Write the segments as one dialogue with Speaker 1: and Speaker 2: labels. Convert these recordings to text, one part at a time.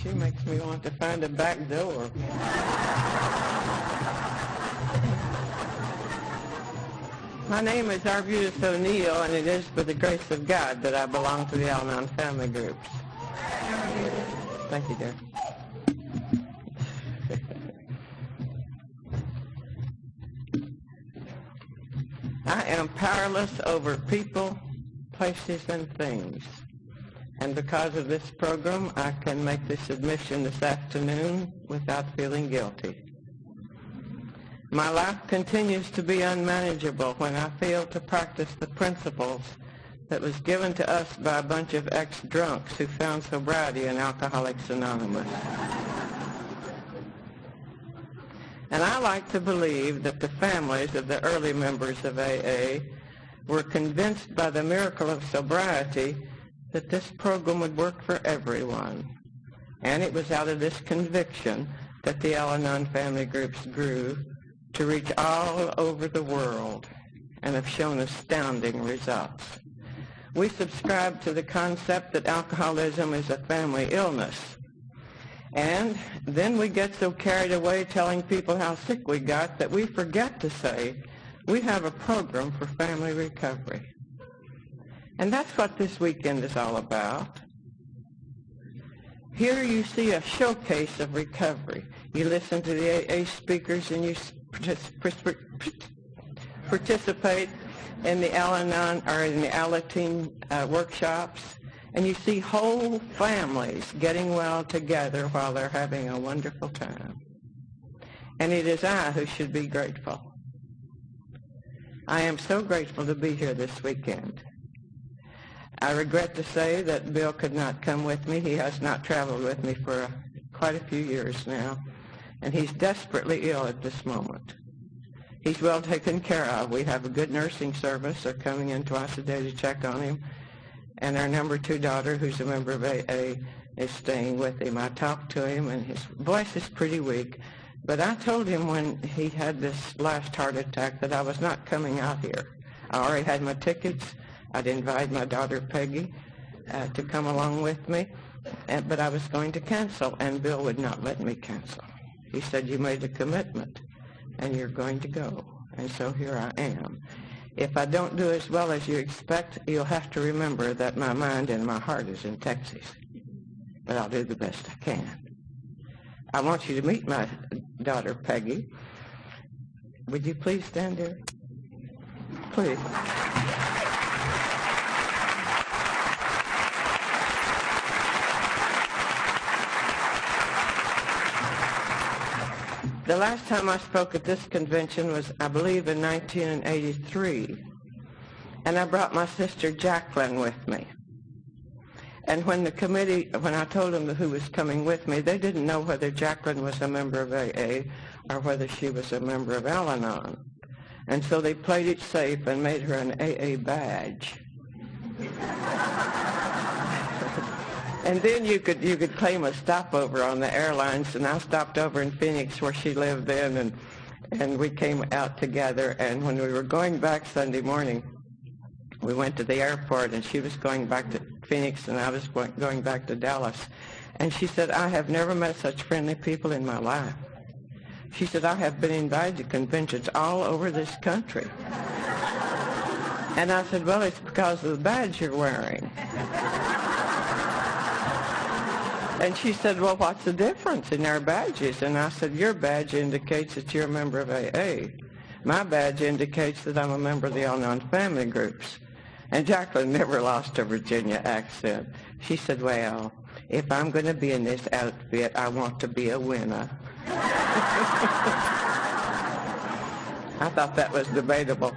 Speaker 1: She makes me want to find a back door. My name is Arbutus O'Neill, and it is by the grace of God that I belong to the Al-Anon family groups. Thank you, dear. I am powerless over people, places, and things. And because of this program, I can make this admission this afternoon without feeling guilty. My life continues to be unmanageable when I fail to practice the principles that was given to us by a bunch of ex-drunks who found sobriety in Alcoholics Anonymous. And I like to believe that the families of the early members of AA were convinced by the miracle of sobriety that this program would work for everyone. And it was out of this conviction that the Al-Anon family groups grew to reach all over the world and have shown astounding results. We subscribe to the concept that alcoholism is a family illness. And then we get so carried away telling people how sick we got that we forget to say we have a program for family recovery. And that's what this weekend is all about. Here you see a showcase of recovery. You listen to the AA speakers and you participate in the Al-Anon or in the Al-Anon workshops, and you see whole families getting well together while they're having a wonderful time. And it is I who should be grateful. I am so grateful to be here this weekend. I regret to say that Bill could not come with me. He has not traveled with me for quite a few years now, and he's desperately ill at this moment. He's well taken care of. We have a good nursing service. They're coming in twice a day to check on him, and our number 2 daughter, who's a member of AA, is staying with him. I talked to him, and his voice is pretty weak, but I told him when he had this last heart attack that I was not coming out here. I already had my tickets. I'd invited my daughter Peggy to come along with me, but I was going to cancel, and Bill would not let me cancel. He said, you made a commitment, and you're going to go, and so here I am. If I don't do as well as you expect, you'll have to remember that my mind and my heart is in Texas, but I'll do the best I can. I want you to meet my daughter Peggy. Would you please stand there? Please. The last time I spoke at this convention was, I believe, in 1983, and I brought my sister Jacqueline with me. And when I told them who was coming with me, they didn't know whether Jacqueline was a member of AA or whether she was a member of Al-Anon. And so they played it safe and made her an AA badge. And then you could claim a stopover on the airlines, and I stopped over in Phoenix where she lived then, and we came out together. And when we were going back Sunday morning, we went to the airport, and she was going back to Phoenix, and I was going back to Dallas. And she said, I have never met such friendly people in my life. She said, I have been invited to conventions all over this country. And I said, well, it's because of the badge you're wearing. And she said, well, what's the difference in our badges? And I said, your badge indicates that you're a member of AA. My badge indicates that I'm a member of the Al-Anon family groups. And Jacqueline never lost her Virginia accent. She said, well, if I'm going to be in this outfit, I want to be a winner. I thought that was debatable.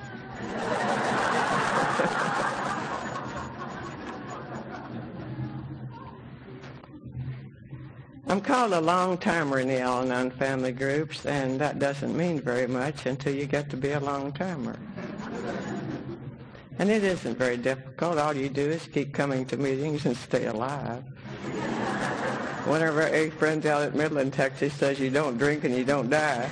Speaker 1: I'm called a long-timer in the Al-Anon family groups, and that doesn't mean very much until you get to be a long-timer. And it isn't very difficult. All you do is keep coming to meetings and stay alive. One of our AA friends out at Midland, Texas, says you don't drink and you don't die.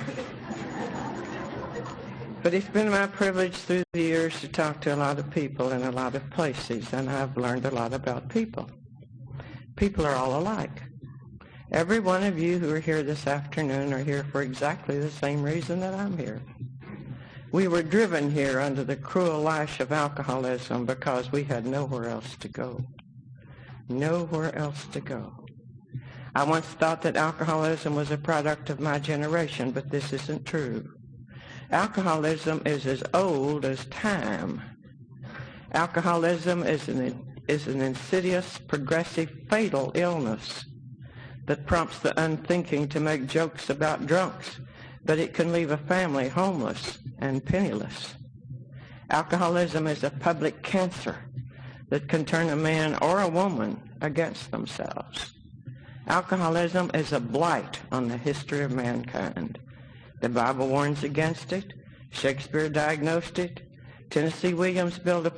Speaker 1: But it's been my privilege through the years to talk to a lot of people in a lot of places, and I've learned a lot about people. People are all alike. Every one of you who are here this afternoon are here for exactly the same reason that I'm here. We were driven here under the cruel lash of alcoholism because we had nowhere else to go. Nowhere else to go. I once thought that alcoholism was a product of my generation, but this isn't true. Alcoholism is as old as time. Alcoholism is an insidious, progressive, fatal illness that prompts the unthinking to make jokes about drunks, but it can leave a family homeless and penniless. Alcoholism is a public cancer that can turn a man or a woman against themselves. Alcoholism is a blight on the history of mankind. The Bible warns against it. Shakespeare diagnosed it. Tennessee Williams built a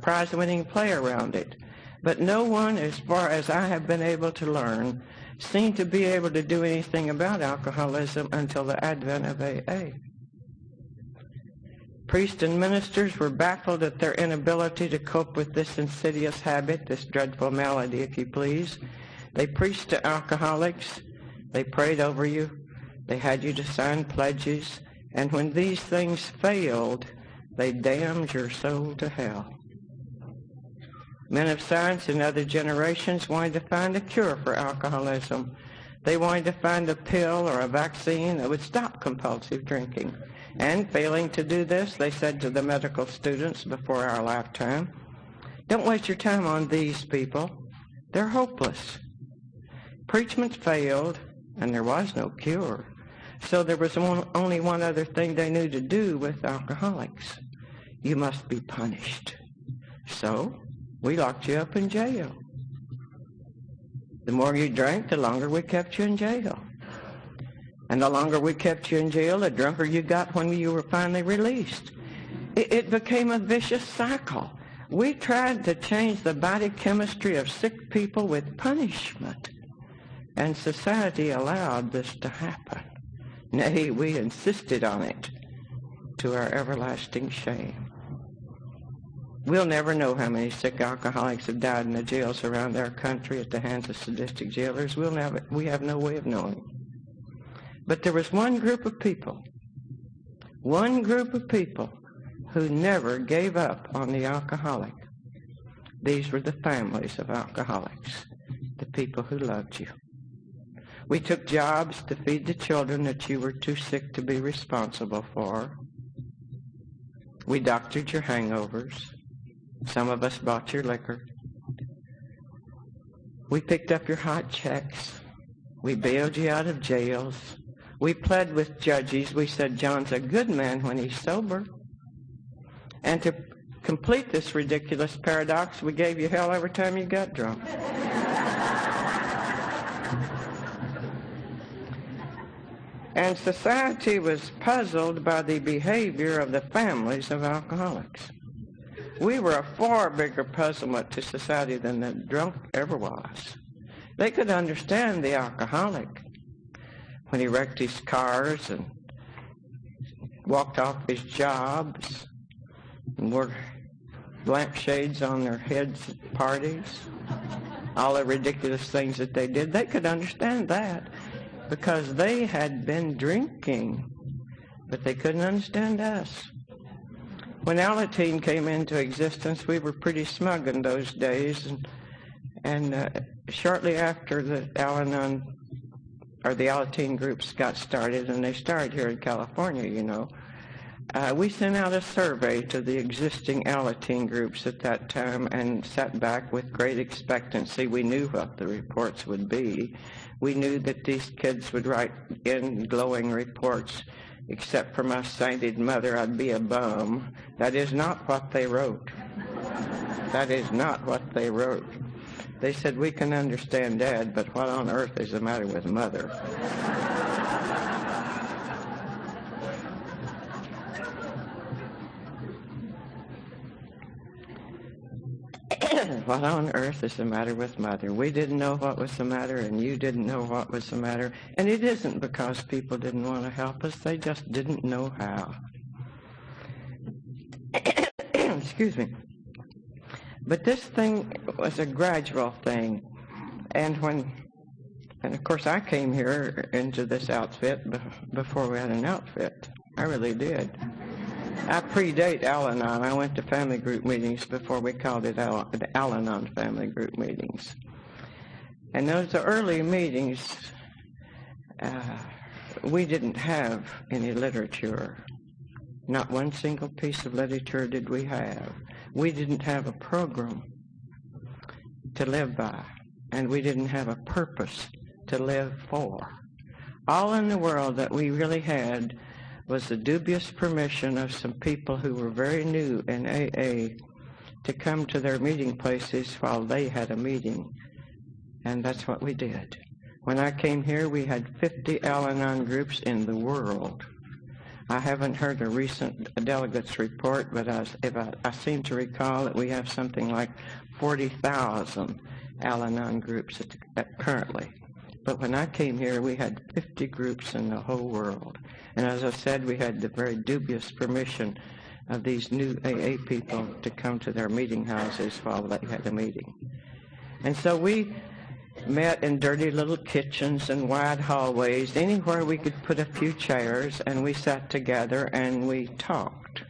Speaker 1: prize-winning play around it. But no one, as far as I have been able to learn, seemed to be able to do anything about alcoholism until the advent of AA. Priests and ministers were baffled at their inability to cope with this insidious habit, this dreadful malady, if you please. They preached to alcoholics. They prayed over you. They had you to sign pledges. And when these things failed, they damned your soul to hell. Men of science in other generations wanted to find a cure for alcoholism. They wanted to find a pill or a vaccine that would stop compulsive drinking. And failing to do this, they said to the medical students before our lifetime, "Don't waste your time on these people. They're hopeless." Preachment failed, and there was no cure. So there was only one other thing they knew to do with alcoholics. You must be punished. So we locked you up in jail. The more you drank, the longer we kept you in jail. And the longer we kept you in jail, the drunker you got when you were finally released. It became a vicious cycle. We tried to change the body chemistry of sick people with punishment. And society allowed this to happen. Nay, we insisted on it, to our everlasting shame. We'll never know how many sick alcoholics have died in the jails around our country at the hands of sadistic jailers. We have no way of knowing. But there was one group of people who never gave up on the alcoholic. These were the families of alcoholics, the people who loved you. We took jobs to feed the children that you were too sick to be responsible for. We doctored your hangovers. Some of us bought your liquor. We picked up your hot checks. We bailed you out of jails. We pled with judges. We said, "John's a good man when he's sober." And to complete this ridiculous paradox, we gave you hell every time you got drunk. And society was puzzled by the behavior of the families of alcoholics. We were a far bigger puzzlement to society than the drunk ever was. They could understand the alcoholic when he wrecked his cars and walked off his jobs and wore lampshades on their heads at parties, all the ridiculous things that they did. They could understand that because they had been drinking, but they couldn't understand us. When Al-Anon came into existence, we were pretty smug in those days, and shortly after the Al-Anon or the Al-Anon groups got started, and they started here in California, you know, we sent out a survey to the existing Al-Anon groups at that time and sat back with great expectancy. We knew what the reports would be. We knew that these kids would write in glowing reports, "Except for my sainted mother, I'd be a bum." That is not what they wrote. That is not what they wrote. They said, "We can understand Dad, but what on earth is the matter with Mother?" What on earth is the matter with Mother? We didn't know what was the matter, and you didn't know what was the matter. And it isn't because people didn't want to help us. They just didn't know how. Excuse me. But this thing was a gradual thing. And when And of course, I came here into this outfit before we had an outfit. I really did. I predate Al-Anon. I went to family group meetings before we called it the Al-Anon family group meetings. And those early meetings, we didn't have any literature. Not one single piece of literature did we have. We didn't have a program to live by, and we didn't have a purpose to live for. All in the world that we really had was the dubious permission of some people who were very new in AA to come to their meeting places while they had a meeting. And that's what we did. When I came here, we had 50 Al-Anon groups in the world. I haven't heard a recent delegates report, but I seem to recall that we have something like 40,000 Al-Anon groups currently. But when I came here, we had 50 groups in the whole world. And as I said, we had the very dubious permission of these new AA people to come to their meeting houses while they had a meeting. And so we met in dirty little kitchens and wide hallways, anywhere we could put a few chairs, and we sat together and we talked.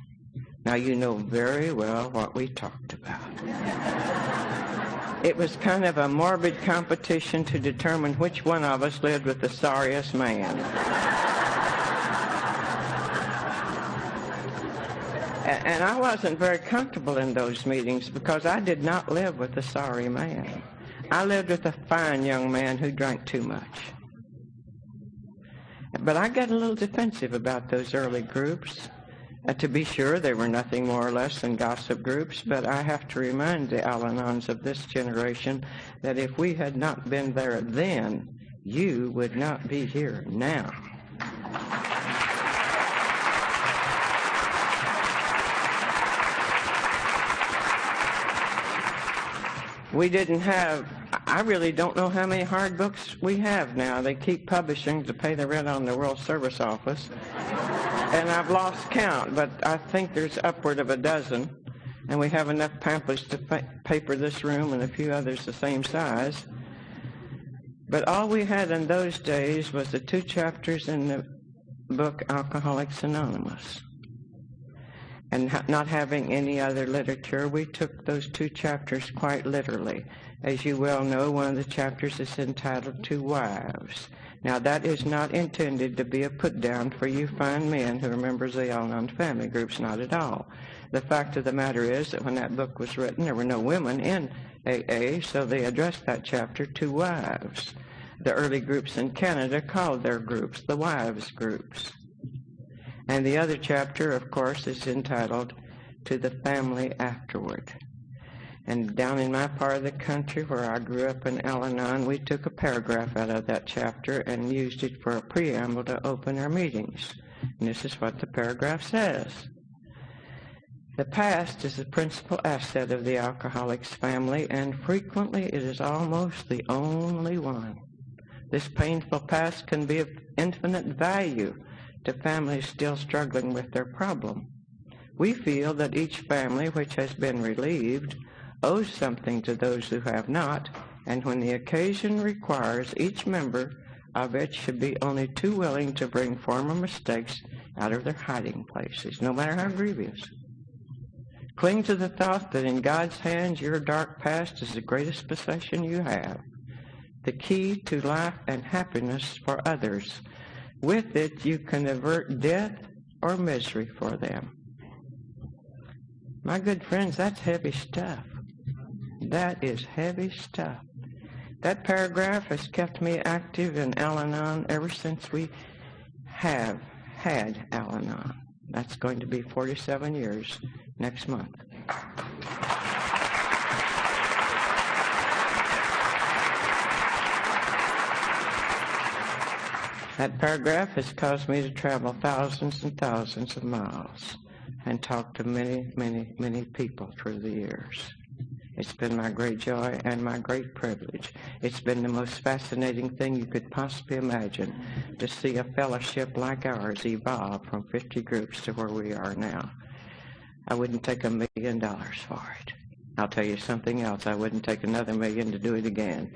Speaker 1: Now, you know very well what we talked about. It was kind of a morbid competition to determine which one of us lived with the sorriest man. And I wasn't very comfortable in those meetings because I did not live with a sorry man. I lived with a fine young man who drank too much. But I got a little defensive about those early groups. To be sure, they were nothing more or less than gossip groups, but I have to remind the Al-Anons of this generation that if we had not been there then, you would not be here now. We didn't have, I really don't know how many hard books we have now. They keep publishing to pay the rent on the World Service Office. And I've lost count, but I think there's upward of a dozen. And we have enough pamphlets to paper this room and a few others the same size. But all we had in those days was the 2 chapters in the book Alcoholics Anonymous. And not having any other literature, we took those 2 chapters quite literally. As you well know, one of the chapters is entitled To Wives. Now, that is not intended to be a put-down for you fine men who are members of the Al-Anon family groups, not at all. The fact of the matter is that when that book was written, there were no women in AA, so they addressed that chapter to wives. The early groups in Canada called their groups the wives groups. And the other chapter, of course, is entitled To the Family Afterward. And down in my part of the country where I grew up in Al-Anon, we took a paragraph out of that chapter and used it for a preamble to open our meetings. And this is what the paragraph says. The past is the principal asset of the alcoholic's family, and frequently it is almost the only one. This painful past can be of infinite value to families still struggling with their problem. We feel that each family which has been relieved owes something to those who have not, and when the occasion requires, each member of it should be only too willing to bring former mistakes out of their hiding places, no matter how grievous. Cling to the thought that in God's hands your dark past is the greatest possession you have, the key to life and happiness for others. With it, you can avert death or misery for them. My good friends, that's heavy stuff. That is heavy stuff. That paragraph has kept me active in Al-Anon ever since we have had Al-Anon. That's going to be 47 years next month. That paragraph has caused me to travel thousands and thousands of miles and talk to many, many, many people through the years. It's been my great joy and my great privilege. It's been the most fascinating thing you could possibly imagine to see a fellowship like ours evolve from 50 groups to where we are now. I wouldn't take $1 million for it. I'll tell you something else. I wouldn't take another $1 million to do it again.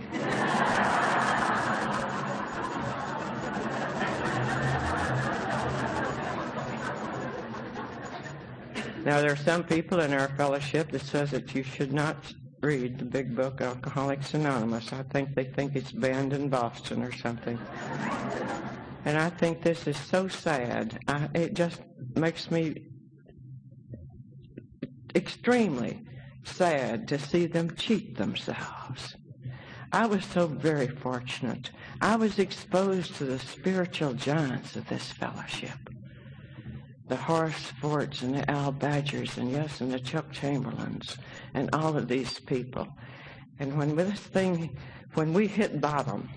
Speaker 1: Now, there are some people in our fellowship that says that you should not read the big book, Alcoholics Anonymous. I think they think it's banned in Boston or something. And I think this is so sad. It just makes me extremely sad to see them cheat themselves. I was so very fortunate. I was exposed to the spiritual giants of this fellowship. The Horace Forts and the Al Badgers and yes, and the Chuck Chamberlains and all of these people. And when we hit bottom,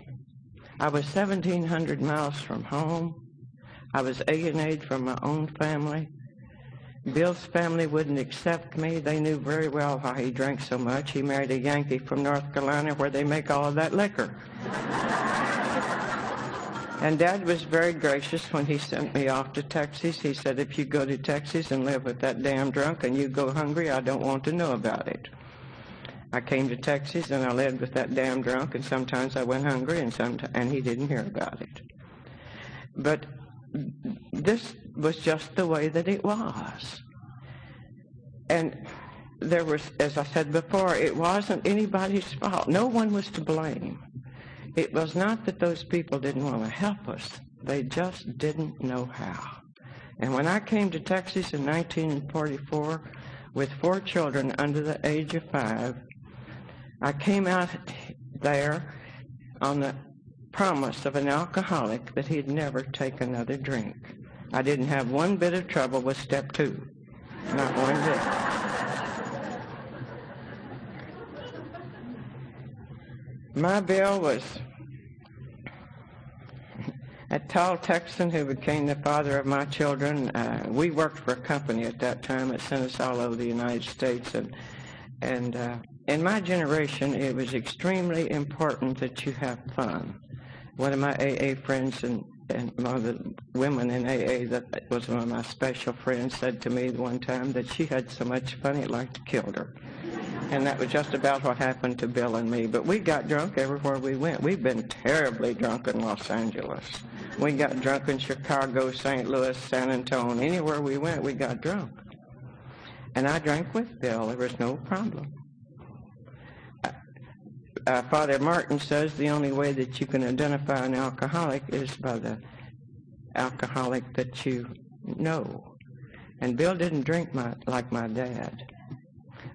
Speaker 1: I was 1,700 miles from home. I was alienated from my own family. Bill's family wouldn't accept me. They knew very well why he drank so much. He married a Yankee from North Carolina where they make all of that liquor. And Dad was very gracious when he sent me off to Texas. He said, if you go to Texas and live with that damn drunk and you go hungry, I don't want to know about it. I came to Texas and I lived with that damn drunk, and sometimes I went hungry and he didn't hear about it. But this was just the way that it was. And there was, as I said before, it wasn't anybody's fault. No one was to blame. It was not that those people didn't want to help us. They just didn't know how. And when I came to Texas in 1944 with 4 children under the age of 5, I came out there on the promise of an alcoholic that he'd never take another drink. I didn't have one bit of trouble with step 2. Not one bit. My Bill was a tall Texan who became the father of my children. We worked for a company at that time that sent us all over the United States. And in my generation, it was extremely important that you have fun. One of my AA friends and one of the women in AA that was one of my special friends said to me one time that she had so much fun it like killed her. And that was just about what happened to Bill and me. But we got drunk everywhere we went. We've been terribly drunk in Los Angeles. We got drunk in Chicago, St. Louis, San Antonio. Anywhere we went, we got drunk. And I drank with Bill. There was no problem. Father Martin says the only way that you can identify an alcoholic is by the alcoholic that you know. And Bill didn't drink like my dad.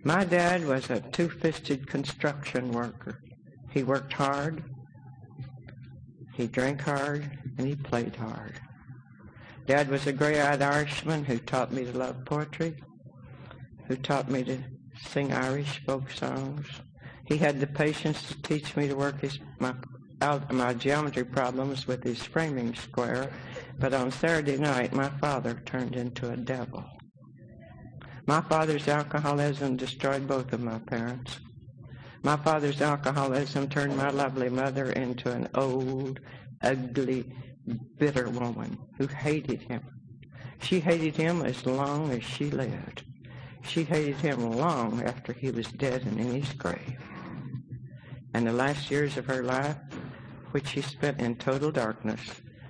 Speaker 1: My dad was a two-fisted construction worker. He worked hard, he drank hard, and he played hard. Dad was a gray-eyed Irishman who taught me to love poetry, who taught me to sing Irish folk songs. He had the patience to teach me to work my geometry problems with his framing square, but on Saturday night, my father turned into a devil. My father's alcoholism destroyed both of my parents. My father's alcoholism turned my lovely mother into an old, ugly, bitter woman who hated him. She hated him as long as she lived. She hated him long after he was dead and in his grave. And the last years of her life, which she spent in total darkness,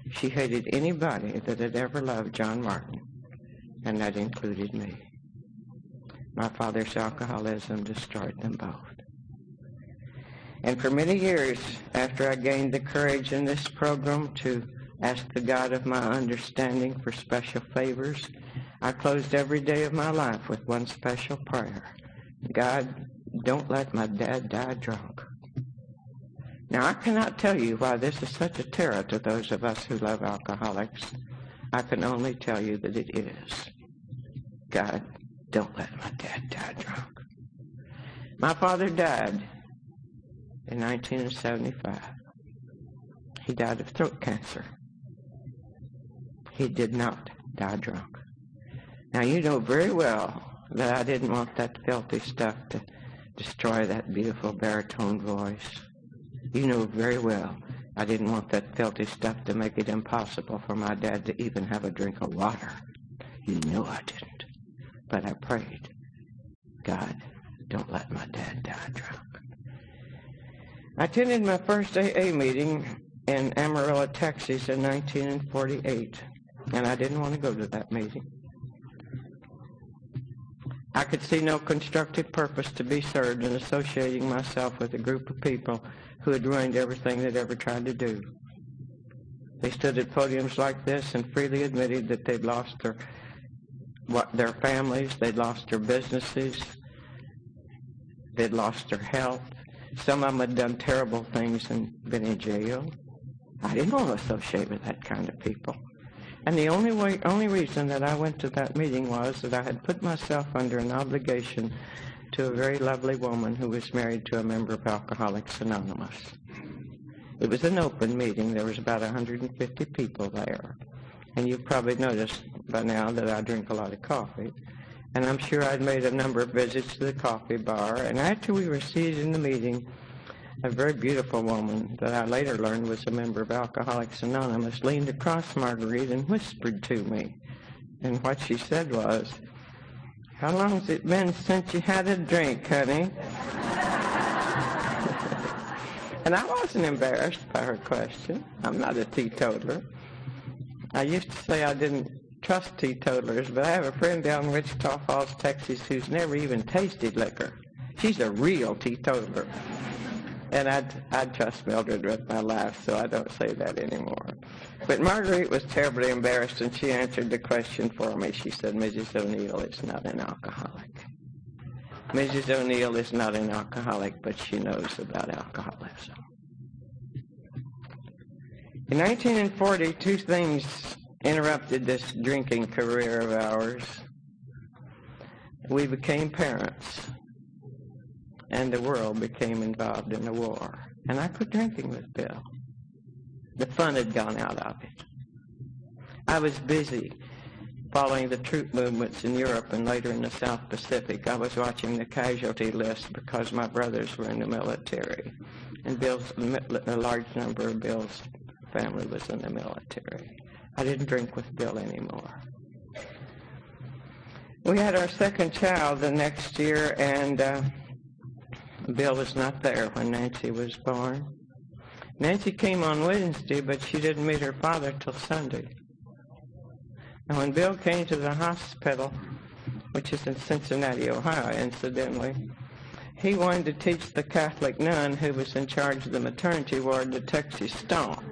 Speaker 1: she hated anybody that had ever loved John Martin, and that included me. My father's alcoholism destroyed them both. And for many years, after I gained the courage in this program to ask the God of my understanding for special favors, I closed every day of my life with one special prayer. God, don't let my dad die drunk. Now, I cannot tell you why this is such a terror to those of us who love alcoholics. I can only tell you that it is. God, don't let my dad die drunk. My father died in 1975. He died of throat cancer. He did not die drunk. Now, you know very well that I didn't want that filthy stuff to destroy that beautiful baritone voice. You know very well I didn't want that filthy stuff to make it impossible for my dad to even have a drink of water. You know I didn't. But I prayed, God, don't let my dad die drunk. I attended my first AA meeting in Amarillo, Texas in 1948, and I didn't want to go to that meeting. I could see no constructive purpose to be served in associating myself with a group of people who had ruined everything they'd ever tried to do. They stood at podiums like this and freely admitted that they'd lost their families, they'd lost their businesses, they'd lost their health. Some of them had done terrible things and been in jail. I didn't want to associate with that kind of people. And the only reason that I went to that meeting was that I had put myself under an obligation to a very lovely woman who was married to a member of Alcoholics Anonymous. It was an open meeting. There was about 150 people there. And you've probably noticed by now that I drink a lot of coffee. And I'm sure I'd made a number of visits to the coffee bar. And after we were seated in the meeting, a very beautiful woman that I later learned was a member of Alcoholics Anonymous leaned across Marguerite and whispered to me. And what she said was, "How long's it been since you had a drink, honey?" And I wasn't embarrassed by her question. I'm not a teetotaler. I used to say I didn't trust teetotalers, but I have a friend down in Wichita Falls, Texas, who's never even tasted liquor. She's a real teetotaler. And I'd trust Mildred with my life, so I don't say that anymore. But Marguerite was terribly embarrassed, and she answered the question for me. She said, "Mrs. O'Neill is not an alcoholic. Mrs. O'Neill is not an alcoholic, but she knows about alcoholism." In 1940, two things interrupted this drinking career of ours. We became parents, and the world became involved in the war. And I quit drinking with Bill. The fun had gone out of it. I was busy following the troop movements in Europe and later in the South Pacific. I was watching the casualty list because my brothers were in the military. And a large number of Bill's family was in the military. I didn't drink with Bill anymore. We had our second child the next year, and Bill was not there when Nancy was born. Nancy came on Wednesday, but she didn't meet her father till Sunday. And when Bill came to the hospital, which is in Cincinnati, Ohio, incidentally, he wanted to teach the Catholic nun who was in charge of the maternity ward the Texas Stomp.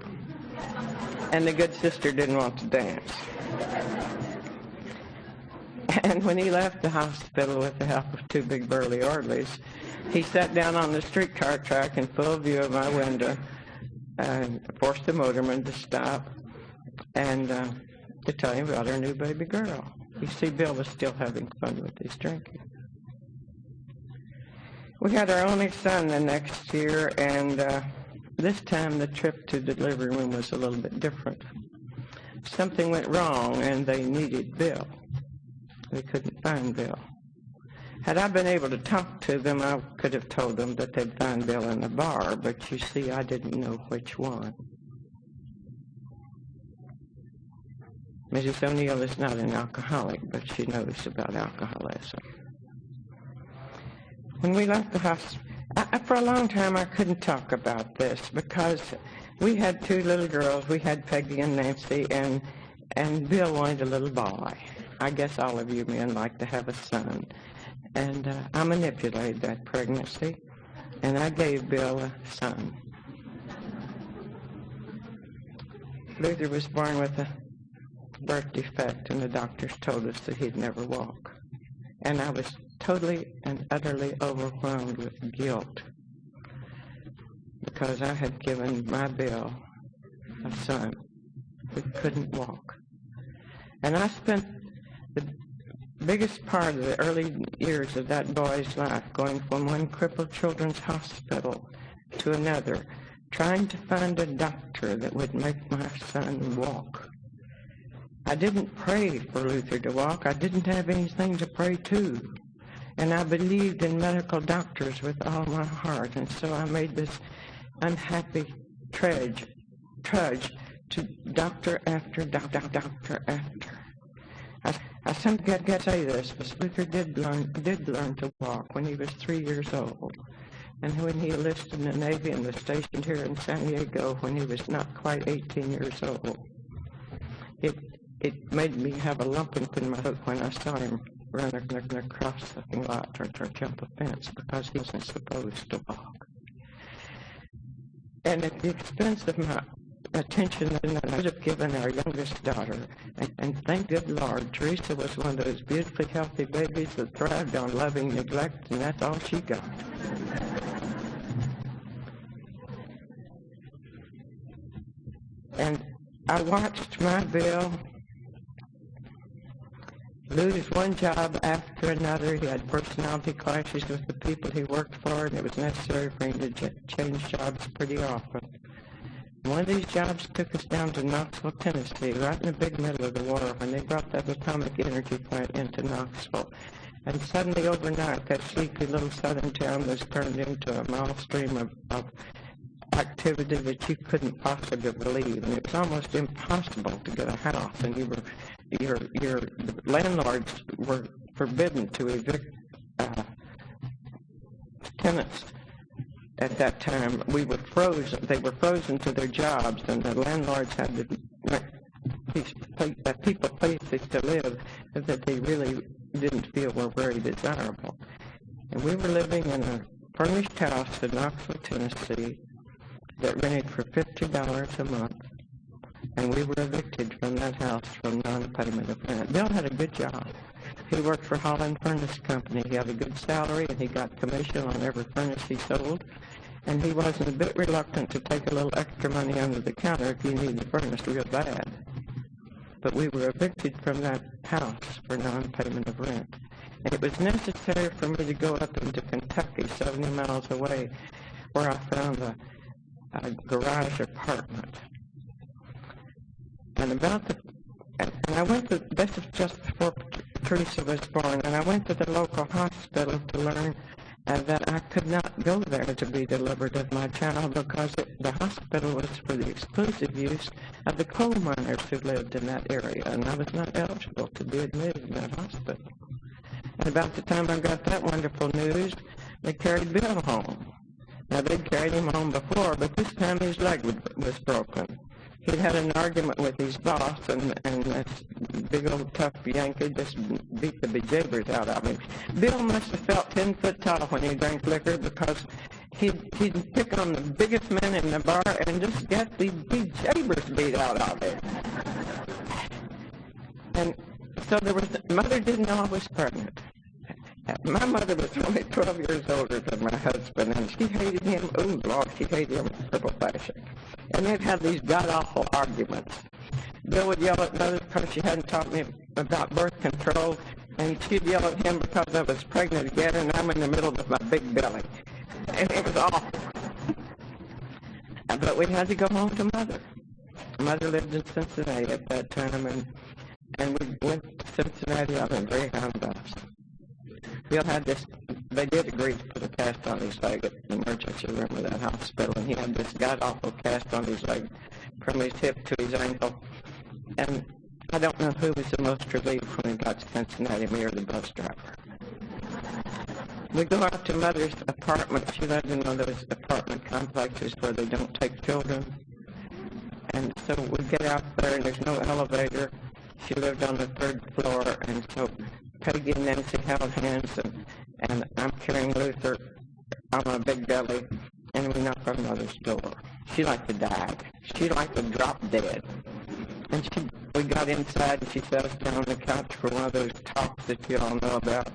Speaker 1: And the good sister didn't want to dance. And when he left the hospital with the help of two big burly orderlies, he sat down on the streetcar track in full view of my window and forced the motorman to stop and to tell him about our new baby girl. You see, Bill was still having fun with his drinking. We had our only son the next year, and this time the trip to the delivery room was a little bit different. Something went wrong, and they needed Bill. They couldn't find Bill. Had I been able to talk to them, I could have told them that they'd find Bill in the bar, but you see, I didn't know which one. Mrs. O'Neill is not an alcoholic, but she knows about alcoholism. When we left the hospital, for a long time I couldn't talk about this because we had two little girls. We had Peggy and Nancy, and Bill wanted a little boy. I guess all of you men like to have a son. And I manipulated that pregnancy, and I gave Bill a son. Luther was born with a birth defect, and the doctors told us that he'd never walk. And I was totally and utterly overwhelmed with guilt because I had given my Bill a son who couldn't walk. And I spent the biggest part of the early years of that boy's life going from one crippled children's hospital to another, trying to find a doctor that would make my son walk. I didn't pray for Luther to walk. I didn't have anything to pray to. And I believed in medical doctors with all my heart. And so I made this unhappy trudge to doctor after doctor after. I sometimes got to say this, but Luther did learn to walk when he was 3 years old. And when he enlisted in the Navy and was stationed here in San Diego when he was not quite 18 years old. It made me have a lump in my throat when I saw him run across the lot or jump a fence because he wasn't supposed to walk. And at the expense of my attention that I would have given our youngest daughter, and thank good Lord, Teresa was one of those beautifully healthy babies that thrived on loving neglect, and that's all she got. And I watched my Bill lose one job after another. He had personality clashes with the people he worked for, and it was necessary for him to change jobs pretty often. One of these jobs took us down to Knoxville, Tennessee, right in the big middle of the war when they brought that atomic energy plant into Knoxville. And suddenly overnight, that sleepy little southern town was turned into a maelstrom of activity that you couldn't possibly believe. And it was almost impossible to get a house. And your landlords were forbidden to evict tenants. At that time, we were frozen. They were frozen to their jobs, and the landlords had to make people places to live that they really didn't feel were very desirable. And we were living in a furnished house in Knoxville, Tennessee, that rented for $50 a month, and we were evicted from that house from non-payment of rent. Bill had a good job. He worked for Holland Furnace Company. He had a good salary, and he got commission on every furnace he sold. And he wasn't a bit reluctant to take a little extra money under the counter if you needed a furnace real bad. But we were evicted from that house for non-payment of rent. And it was necessary for me to go up into Kentucky, 70 miles away, where I found a garage apartment. And I went to, this was just before Teresa was born, and I went to the local hospital to learn that I could not go there to be delivered of my child because the hospital was for the exclusive use of the coal miners who lived in that area, and I was not eligible to be admitted in that hospital. And about the time I got that wonderful news, they carried Bill home. Now, they'd carried him home before, but this time his leg was broken. He'd had an argument with his boss, and this big old tough Yankee just beat the bejabbers out of him. Bill must have felt 10 foot tall when he drank liquor because he'd pick on the biggest men in the bar and just get the bejabbers beat out of him. And so mother didn't know I was pregnant. My mother was only 12 years older than my husband, and she hated him. Oh, Lord, she hated him in triple fashion. And they'd have these god-awful arguments. Bill would yell at mother because she hadn't taught me about birth control, and she'd yell at him because I was pregnant again, and I'm in the middle of my big belly. And it was awful. But we had to go home to Mother. Mother lived in Cincinnati at that time, and we went to Cincinnati on a Greyhound bus. Bill had this, they did agree to put a cast on his leg at the emergency room of that hospital, and he had this god-awful cast on his leg from his hip to his ankle. And I don't know who was the most relieved when he got to Cincinnati, me or the bus driver. We go out to Mother's apartment. She lived in one of those apartment complexes where they don't take children. And so we get out there, and there's no elevator. She lived on the 3rd floor, and so Peggy and Nancy held hands, and I'm carrying Luther on my big belly, and we knock on Mother's door. She like to die. She like to drop dead. And we got inside, and she sat us down on the couch for one of those talks that you all know about.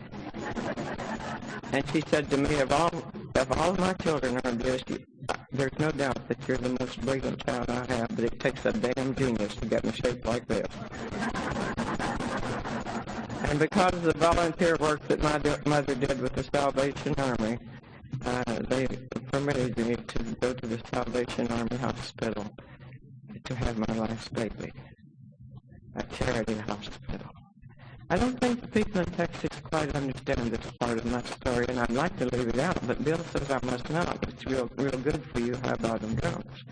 Speaker 1: And she said to me, of all my children are this, there's no doubt that you're the most brilliant child I have, but it takes a damn genius to get in shape like this. And because of the volunteer work that my mother did with the Salvation Army, they permitted me to go to the Salvation Army Hospital to have my last baby, a charity hospital. I don't think the people in Texas quite understand this part of my story, and I'd like to leave it out, but Bill says I must not. It's real good for you how bottom goes.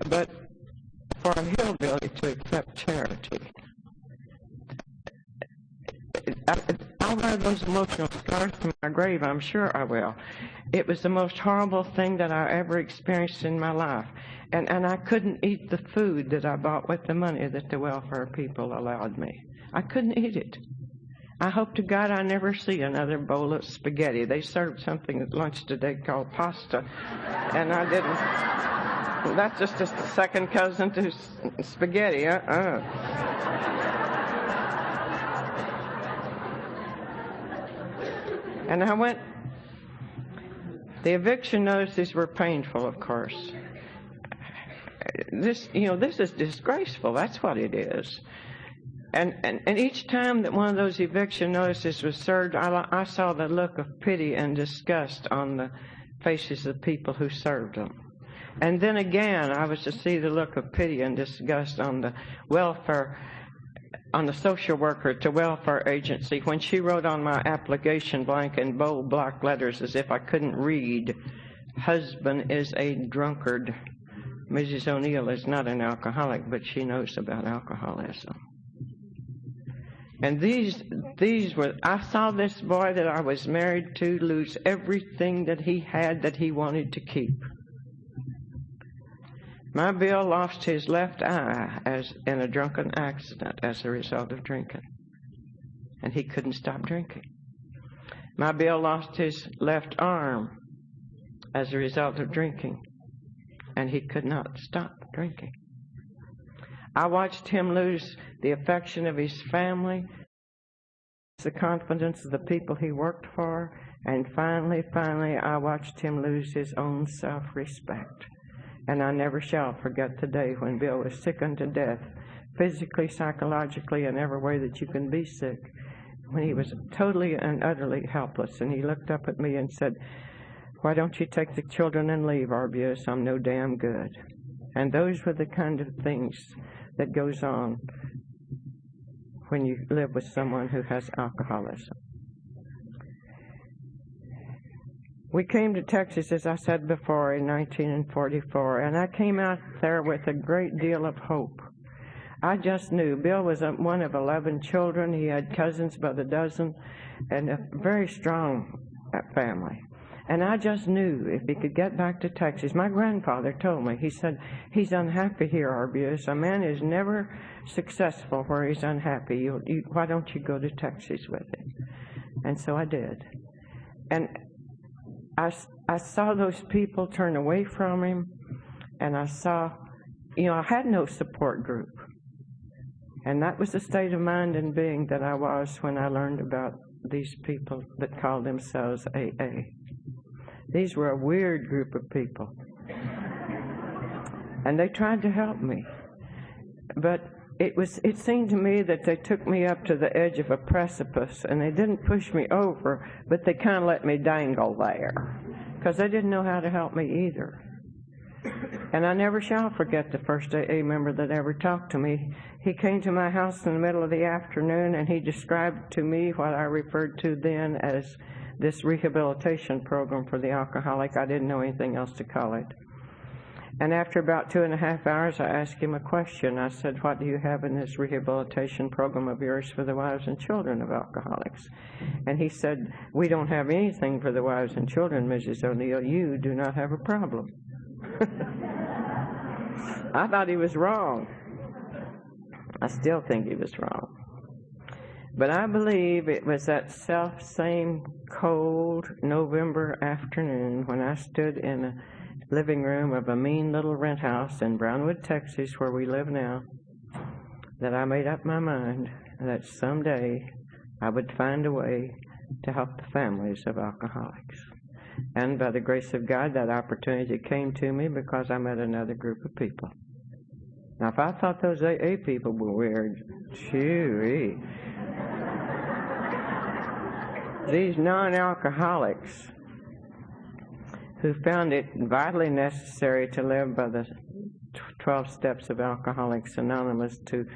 Speaker 1: But for a hillbilly to accept charity, I'll wear those emotional scars to my grave, I'm sure I will. It was the most horrible thing that I ever experienced in my life. And I couldn't eat the food that I bought with the money that the welfare people allowed me. I couldn't eat it. I hope to God I never see another bowl of spaghetti. They served something at lunch today called pasta, and I didn't. That's just a second cousin to spaghetti. And I went. The eviction notices were painful, of course. This is disgraceful. That's what it is. And each time that one of those eviction notices was served, I saw the look of pity and disgust on the faces of the people who served them. And then again, I was to see the look of pity and disgust on the social worker to welfare agency when she wrote on my application blank in bold block letters as if I couldn't read, "Husband is a drunkard." Mrs. O'Neill is not an alcoholic, but she knows about alcoholism. And I saw this boy that I was married to lose everything that he had that he wanted to keep. My Bill lost his left eye in a drunken accident as a result of drinking. And he couldn't stop drinking. My Bill lost his left arm as a result of drinking. And he could not stop drinking. I watched him lose the affection of his family, the confidence of the people he worked for, and finally, I watched him lose his own self-respect. And I never shall forget the day when Bill was sick unto death, physically, psychologically, in every way that you can be sick, when he was totally and utterly helpless. And he looked up at me and said, "Why don't you take the children and leave, Arbutus? I'm no damn good." And those were the kind of things that goes on when you live with someone who has alcoholism. We came to Texas, as I said before, in 1944, and I came out there with a great deal of hope. I just knew Bill was one of 11 children. He had cousins by the dozen, and a very strong family. And I just knew if he could get back to Texas. My grandfather told me, he said, "He's unhappy here, Arbutus. A man is never successful where he's unhappy. Why don't you go to Texas with him?" And so I did. And I saw those people turn away from him, and I saw, I had no support group. And that was the state of mind and being that I was when I learned about these people that called themselves AA. These were a weird group of people. And they tried to help me. But it seemed to me that they took me up to the edge of a precipice, and they didn't push me over, but they kind of let me dangle there, because they didn't know how to help me either. And I never shall forget the first AA member that ever talked to me. He came to my house in the middle of the afternoon, and he described to me what I referred to then as this rehabilitation program for the alcoholic. I didn't know anything else to call it. And after about 2.5 hours, I asked him a question. I said, "What do you have in this rehabilitation program of yours for the wives and children of alcoholics?" And he said, "We don't have anything for the wives and children, Mrs. O'Neill. You do not have a problem." I thought he was wrong. I still think he was wrong. But I believe it was that self-same cold November afternoon when I stood in a living room of a mean little rent house in Brownwood, Texas, where we live now, that I made up my mind that someday I would find a way to help the families of alcoholics. And by the grace of God, that opportunity came to me because I met another group of people. Now, if I thought those AA people were weird, shoo-wee. These non-alcoholics who found it vitally necessary to live by the 12 steps of Alcoholics Anonymous to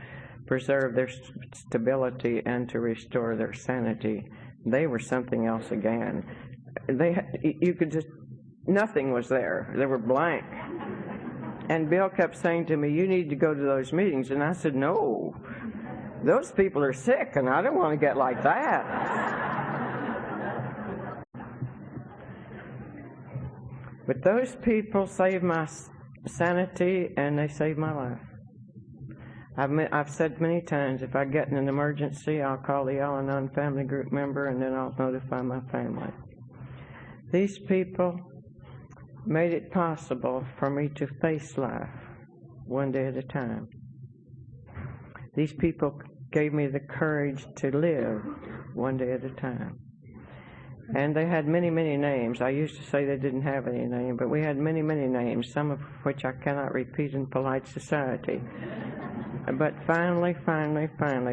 Speaker 1: preserve their stability and to restore their sanity, they were something else again. Nothing was there. They were blank. And Bill kept saying to me, "You need to go to those meetings." And I said, "No, those people are sick, and I don't want to get like that." But those people saved my sanity, and they saved my life. I've said many times, if I get in an emergency, I'll call the Al-Anon family group member, and then I'll notify my family. These people made it possible for me to face life one day at a time. These people gave me the courage to live one day at a time. And they had many, many names. I used to say they didn't have any name, but we had many, many names, some of which I cannot repeat in polite society. But finally,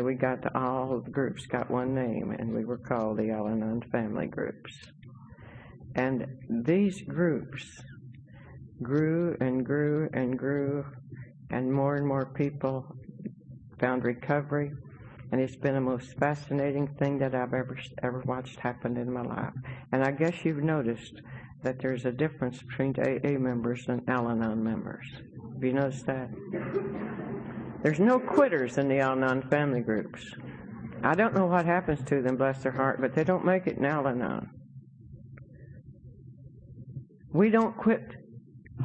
Speaker 1: we got to all the groups got one name, and we were called the Al-Anon family groups. And these groups grew and grew and grew, and more people found recovery. And it's been the most fascinating thing that I've ever watched happen in my life. And I guess you've noticed that there's a difference between AA members and Al-Anon members. Have you noticed that? There's no quitters in the Al-Anon family groups. I don't know what happens to them, bless their heart, but they don't make it in Al-Anon. We don't quit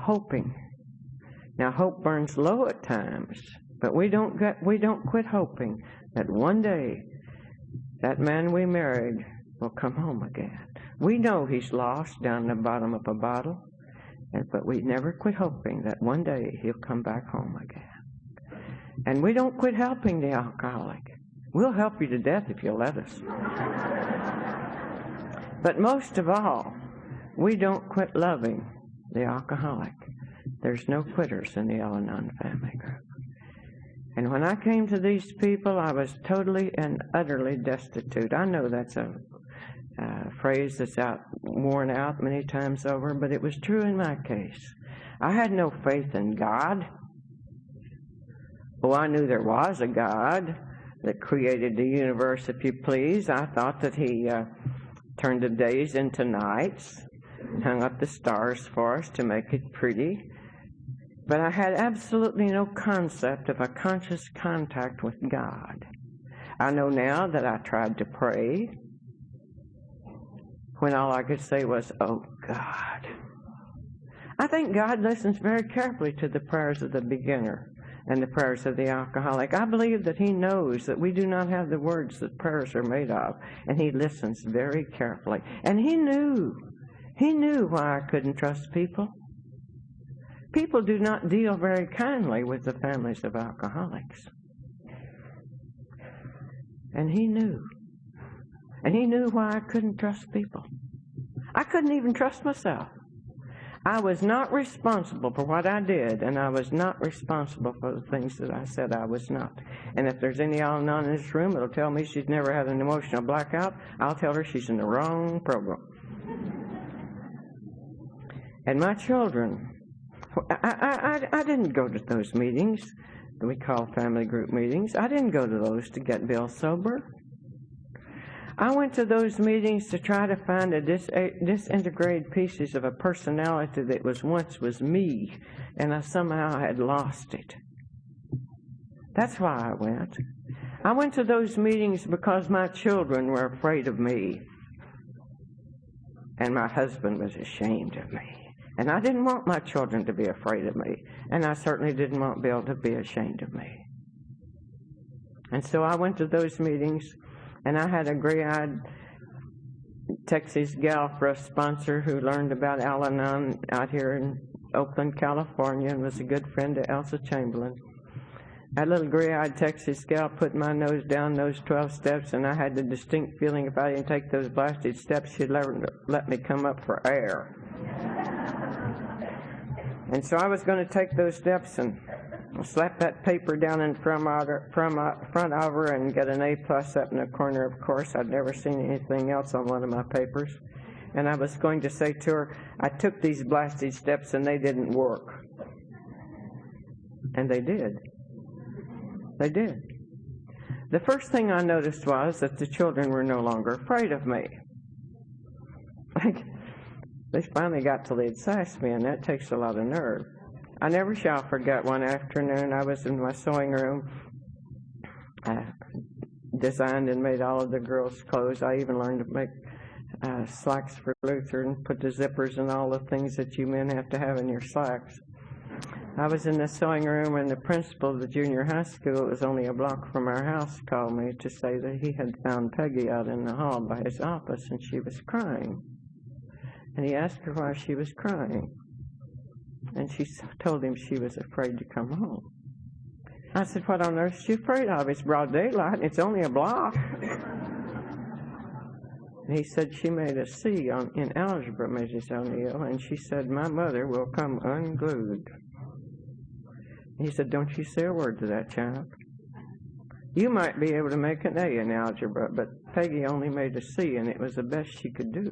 Speaker 1: hoping. Now, hope burns low at times, but we don't quit hoping that one day that man we married will come home again. We know he's lost down the bottom of a bottle, but we never quit hoping that one day he'll come back home again. And we don't quit helping the alcoholic. We'll help you to death if you'll let us. But most of all, we don't quit loving the alcoholic. There's no quitters in the Al-Anon family group. And when I came to these people, I was totally and utterly destitute. I know that's a phrase that's worn out many times over, but it was true in my case. I had no faith in God. Oh, I knew there was a God that created the universe, if you please. I thought that he turned the days into nights, hung up the stars for us to make it pretty. But I had absolutely no concept of a conscious contact with God. I know now that I tried to pray when all I could say was, "Oh, God." I think God listens very carefully to the prayers of the beginner and the prayers of the alcoholic. I believe that he knows that we do not have the words that prayers are made of, and he listens very carefully. And he knew why I couldn't trust people. People do not deal very kindly with the families of alcoholics. And he knew. And he knew why I couldn't trust people. I couldn't even trust myself. I was not responsible for what I did, and I was not responsible for the things that I said I was not. And if there's any Al-Anon in this room that'll tell me she's never had an emotional blackout, I'll tell her she's in the wrong program. And my children, I didn't go to those meetings that we call family group meetings. I didn't go to those to get Bill sober. I went to those meetings to try to find the disintegrated pieces of a personality that once was me, and I somehow had lost it. That's why I went. I went to those meetings because my children were afraid of me, and my husband was ashamed of me. And I didn't want my children to be afraid of me, and I certainly didn't want Bill to be ashamed of me. And so I went to those meetings, and I had a gray-eyed Texas gal for a sponsor who learned about Al-Anon out here in Oakland, California, and was a good friend to Elsa Chamberlain. That little gray-eyed Texas gal put my nose down those 12 steps, and I had the distinct feeling if I didn't take those blasted steps, she'd let me come up for air. And so I was going to take those steps and slap that paper down in front of her and get an A+ up in the corner. Of course, I'd never seen anything else on one of my papers. And I was going to say to her, I took these blasted steps and they didn't work. And they did. They did. The first thing I noticed was that the children were no longer afraid of me. They finally got till they'd sass me, and that takes a lot of nerve. I never shall forget one afternoon. I was in my sewing room. I designed and made all of the girls' clothes. I even learned to make slacks for Luther and put the zippers and all the things that you men have to have in your slacks. I was in the sewing room, and the principal of the junior high school, it was only a block from our house, called me to say that he had found Peggy out in the hall by his office, and she was crying. And he asked her why she was crying. And she told him she was afraid to come home. I said, what on earth is she afraid of? It's broad daylight, and it's only a block. And he said she made a C in algebra, Mrs. O'Neill, and she said, my mother will come unglued. And he said, don't you say a word to that child. You might be able to make an A in algebra, but Peggy only made a C, and it was the best she could do.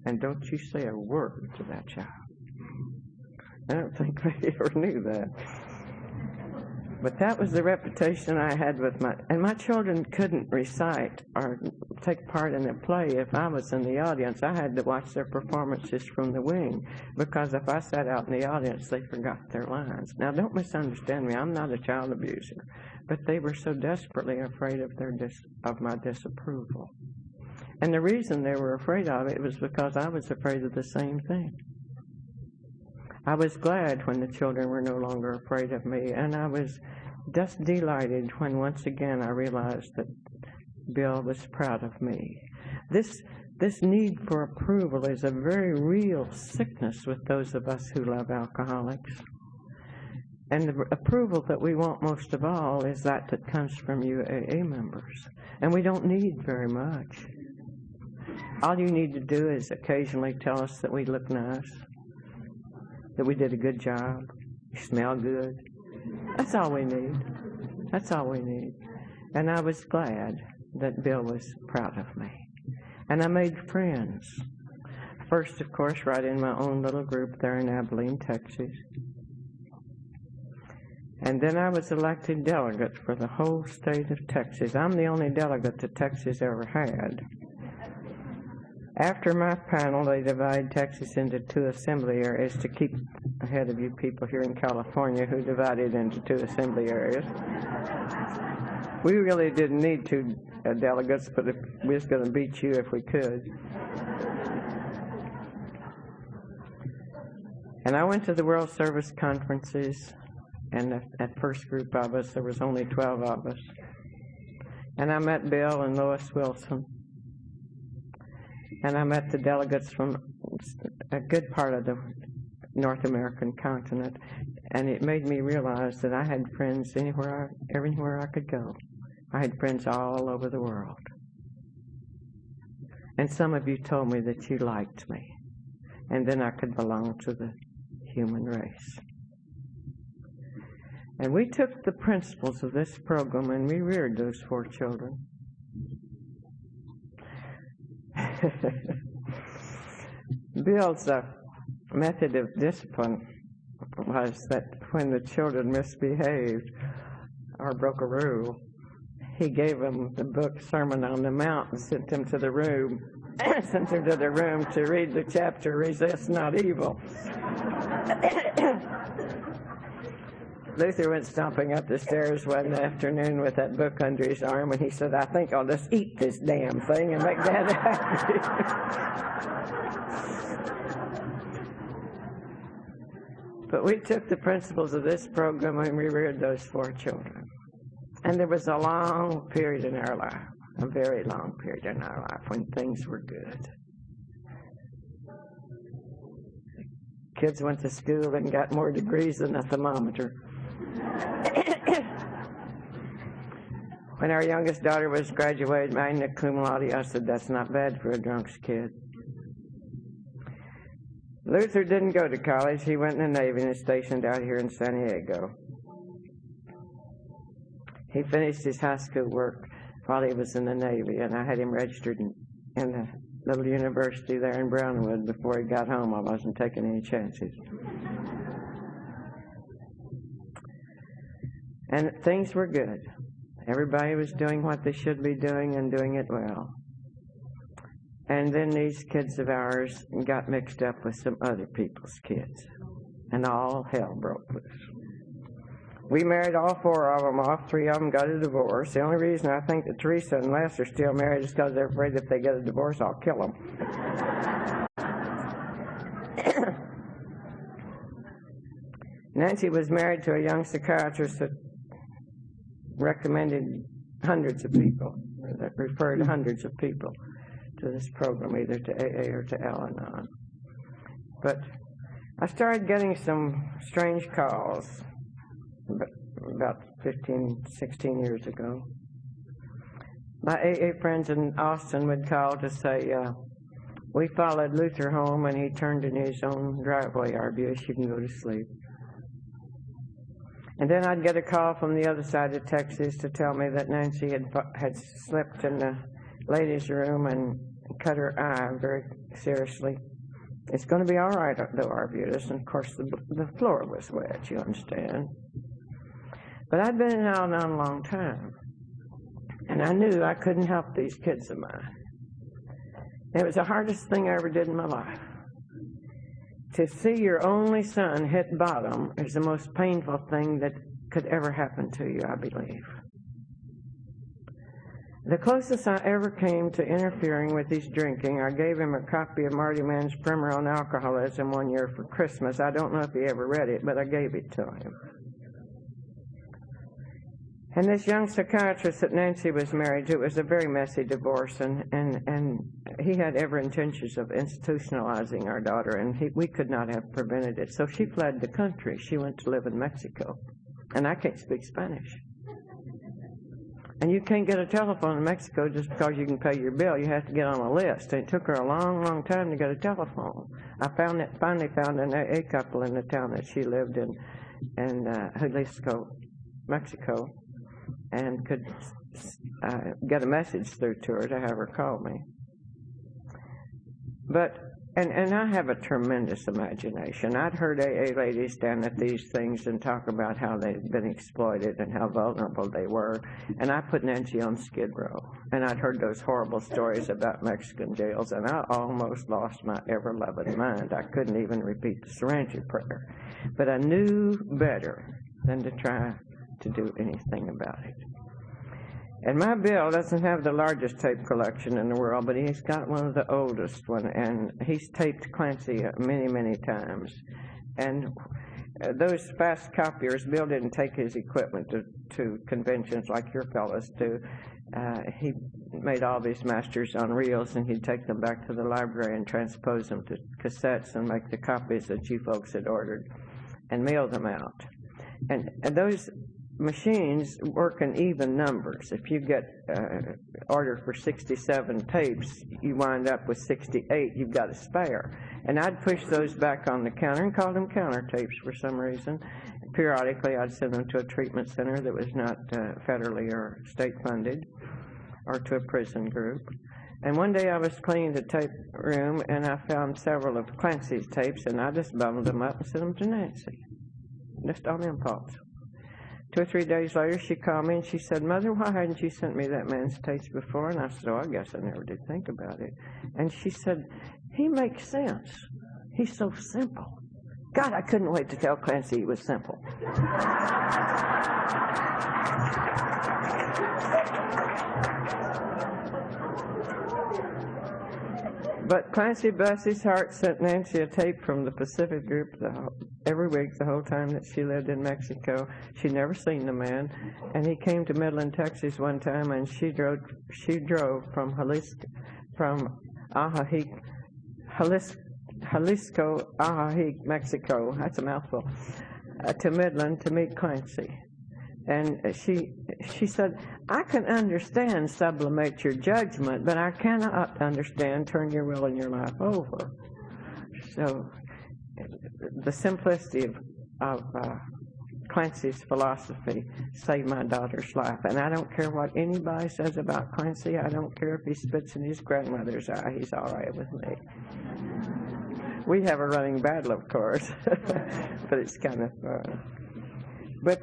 Speaker 1: And don't you say a word to that child. I don't think Peggy ever knew that. But that was the reputation I had with my children couldn't recite or take part in a play if I was in the audience. I had to watch their performances from the wing, because if I sat out in the audience, they forgot their lines. Now, don't misunderstand me. I'm not a child abuser, but they were so desperately afraid of my disapproval. And the reason they were afraid of it was because I was afraid of the same thing. I was glad when the children were no longer afraid of me, and I was just delighted when once again I realized that Bill was proud of me. This need for approval is a very real sickness with those of us who love alcoholics. And the approval that we want most of all is that comes from you AA members. And we don't need very much. All you need to do is occasionally tell us that we look nice, that we did a good job, you smell good. That's all we need. That's all we need. And I was glad that Bill was proud of me. And I made friends. First, of course, right in my own little group there in Abilene, Texas. And then I was elected delegate for the whole state of Texas. I'm the only delegate that Texas ever had. After my panel, they divide Texas into 2 assembly areas to keep ahead of you people here in California who divided into 2 assembly areas. We really didn't need 2 delegates, but we was going to beat you if we could. And I went to the World Service conferences, and that first group of us, there was only 12 of us. And I met Bill and Lois Wilson. And I met the delegates from a good part of the North American continent, and it made me realize that I had friends everywhere I could go. I had friends all over the world. And some of you told me that you liked me, and then I could belong to the human race. And we took the principles of this program and we reared those 4 children. Bill's method of discipline was that when the children misbehaved or broke a rule, he gave them the book Sermon on the Mount and sent them to the room to read the chapter, Resist Not Evil. Luther went stomping up the stairs one afternoon with that book under his arm, and he said, I think I'll just eat this damn thing and make Dad happy. But we took the principles of this program and we reared those 4 children. And there was a long period in our life, a very long period in our life, when things were good. Kids went to school and got more degrees than a thermometer. When our youngest daughter was graduated magna cum laude, I said, that's not bad for a drunk's kid. Luther didn't go to college. He went in the Navy and is stationed out here in San Diego. He finished his high school work while he was in the Navy, and I had him registered in the little university there in Brownwood. Before he got home, I wasn't taking any chances. And things were good. Everybody was doing what they should be doing and doing it well. And then these kids of ours got mixed up with some other people's kids, and all hell broke loose. We married all 4 of them off. 3 of them got a divorce. The only reason I think that Teresa and Les are still married is because they're afraid if they get a divorce, I'll kill them. Nancy was married to a young psychiatrist that recommended hundreds of people, that referred hundreds of people to this program, either to AA or to Al-Anon. But I started getting some strange calls about 15, 16 years ago. My AA friends in Austin would call to say, we followed Luther home and he turned in his own driveway, Arbutus, you can go to sleep. And then I'd get a call from the other side of Texas to tell me that Nancy had slept in the ladies' room and cut her eye very seriously. It's going to be all right, though, Arbutus. And, of course, the floor was wet, you understand. But I'd been in Al-Anon a long time, and I knew I couldn't help these kids of mine. It was the hardest thing I ever did in my life. To see your only son hit bottom is the most painful thing that could ever happen to you, I believe. The closest I ever came to interfering with his drinking, I gave him a copy of Marty Mann's Primer on Alcoholism one year for Christmas. I don't know if he ever read it, but I gave it to him. And this young psychiatrist that Nancy was married to, it was a very messy divorce, and he had every intentions of institutionalizing our daughter, and we could not have prevented it. So she fled the country. She went to live in Mexico, and I can't speak Spanish. And you can't get a telephone in Mexico just because you can pay your bill. You have to get on a list. And it took her a long, long time to get a telephone. I finally found an AA couple in the town that she lived in Jalisco, Mexico, and could get a message through to her to have her call me. But, and I have a tremendous imagination. I'd heard AA ladies stand at these things and talk about how they'd been exploited and how vulnerable they were, and I put Nancy on Skid Row. And I'd heard those horrible stories about Mexican jails, and I almost lost my ever-loving mind. I couldn't even repeat the Serenity Prayer. But I knew better than to try to do anything about it. And my Bill doesn't have the largest tape collection in the world, but he's got one of the oldest one, and he's taped Clancy many, many times. And those fast copiers, Bill didn't take his equipment to conventions like your fellows do. He made all these masters on reels, and he'd take them back to the library and transpose them to cassettes and make the copies that you folks had ordered and mail them out. And those machines work in even numbers. If you get order for 67 tapes, you wind up with 68. You've got a spare. And I'd push those back on the counter and call them counter tapes for some reason. Periodically, I'd send them to a treatment center that was not federally or state funded, or to a prison group. And one day I was cleaning the tape room, and I found several of Clancy's tapes, and I just bundled them up and sent them to Nancy, just on impulse. 2 or 3 days later, she called me and she said, "Mother, why hadn't you sent me that man's tapes before?" And I said, "Oh, I guess I never did think about it." And she said, "He makes sense. He's so simple." God, I couldn't wait to tell Clancy he was simple. But Clancy, bless his heart, sent Nancy a tape from the Pacific Group every week the whole time that she lived in Mexico. She'd never seen the man, and he came to Midland, Texas one time, and she drove from Jalisco, Ajijic, Mexico. That's a mouthful. To Midland to meet Clancy. And she said, "I can understand sublimate your judgment, but I cannot understand turn your will and your life over." So the simplicity of Clancy's philosophy saved my daughter's life. And I don't care what anybody says about Clancy. I don't care if he spits in his grandmother's eye. He's all right with me. We have a running battle, of course, but it's kind of fun. But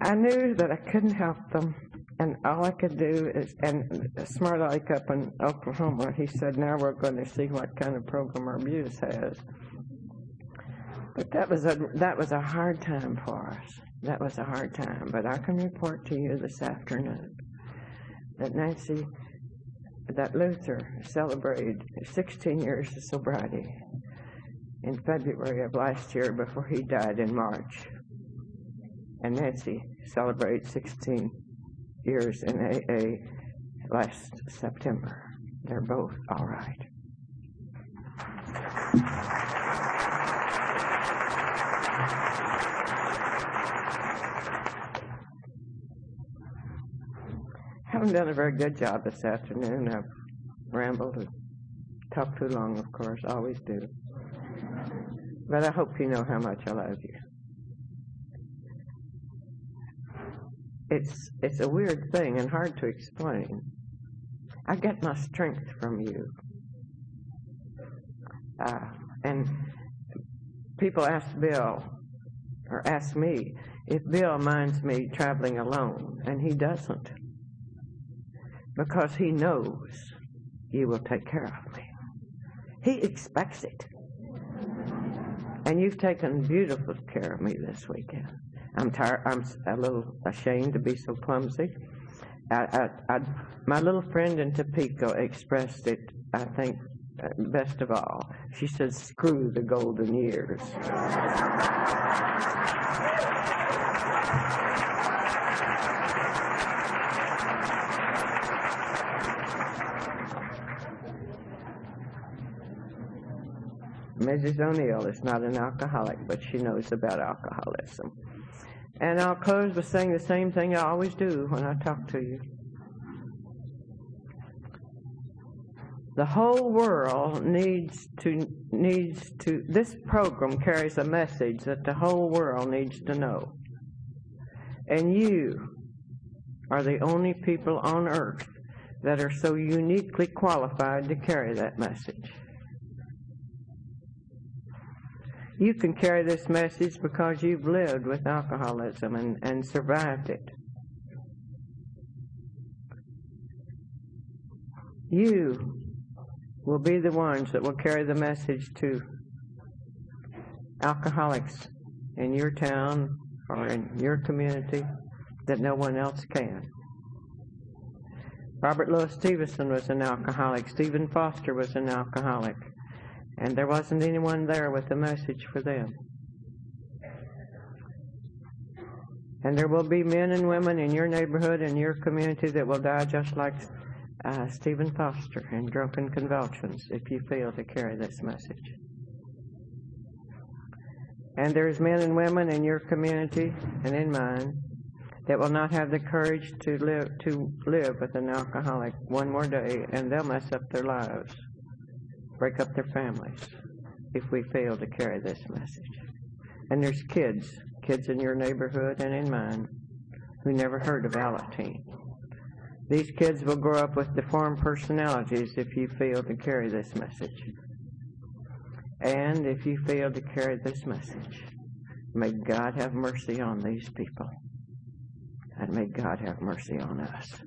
Speaker 1: I knew that I couldn't help them, and all I could do is, and Smart Aleck up in Oklahoma, he said, "Now we're going to see what kind of program Arbutus has." But that was a hard time for us. That was a hard time. But I can report to you this afternoon that Luther celebrated 16 years of sobriety in February of last year before he died in March. And Nancy celebrated 16 years in AA last September. They're both all right. Haven't done a very good job this afternoon. I've rambled and talked too long, of course, always do. But I hope you know how much I love you. It's a weird thing and hard to explain. I get my strength from you. And people ask Bill, or ask me, if Bill minds me traveling alone, and he doesn't. Because he knows you will take care of me. He expects it. And you've taken beautiful care of me this weekend. I'm tired. I'm a little ashamed to be so clumsy. My little friend in Topeka expressed it, I think, best of all. She said, "Screw the golden years." Mrs. O'Neill is not an alcoholic, but she knows about alcoholism. And I'll close by saying the same thing I always do when I talk to you. The whole world needs to, this program carries a message that the whole world needs to know. And you are the only people on earth that are so uniquely qualified to carry that message. You can carry this message because you've lived with alcoholism and survived it. You will be the ones that will carry the message to alcoholics in your town or in your community that no one else can. Robert Louis Stevenson was an alcoholic. Stephen Foster was an alcoholic. And there wasn't anyone there with a message for them. And there will be men and women in your neighborhood and your community that will die just like Stephen Foster in drunken convulsions if you fail to carry this message. And there's men and women in your community and in mine that will not have the courage to live with an alcoholic one more day, and they'll mess up their lives, break up their families, if we fail to carry this message. And there's kids in your neighborhood and in mine, who never heard of Al-Anon. These kids will grow up with deformed personalities if you fail to carry this message. And if you fail to carry this message, may God have mercy on these people. And may God have mercy on us.